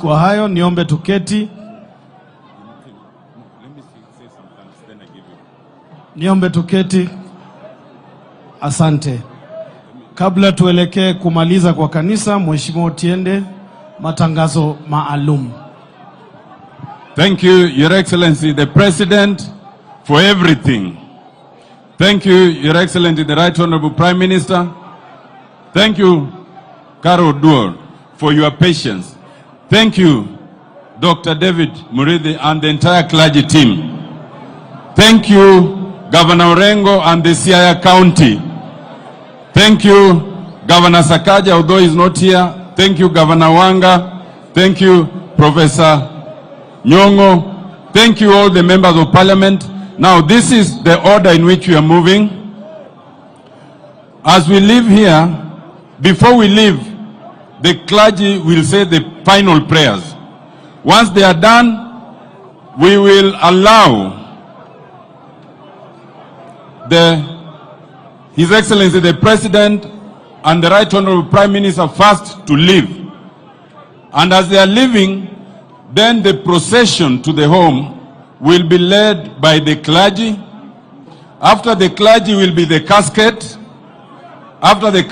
Kwa hayo niombe tuketi. Niombe tuketi. Asante. Kabla tuelekee kumaliza kwa kanisa, Mheshimiwa Tiende, matangazo maalum. Thank you, Your Excellency, the President, for everything. Thank you, Your Excellency, the Right Honorable Prime Minister. Thank you, Carol Duor, for your patience. Thank you, Dr. David Murithi and the entire clergy team. Thank you, Governor Orengo and the Siaya County. Thank you, Governor Sakaja, although he's not here. Thank you, Governor Wanga. Thank you, Professor Nyongo. Thank you, all the members of parliament. Now, this is the order in which we are moving. As we leave here, before we leave, the clergy will say the final prayers. Once they are done, we will allow His Excellency the President and the Right Honorable Prime Minister first to leave. And as they are leaving, then the procession to the home will be led by the clergy. After the clergy will be the casket. After the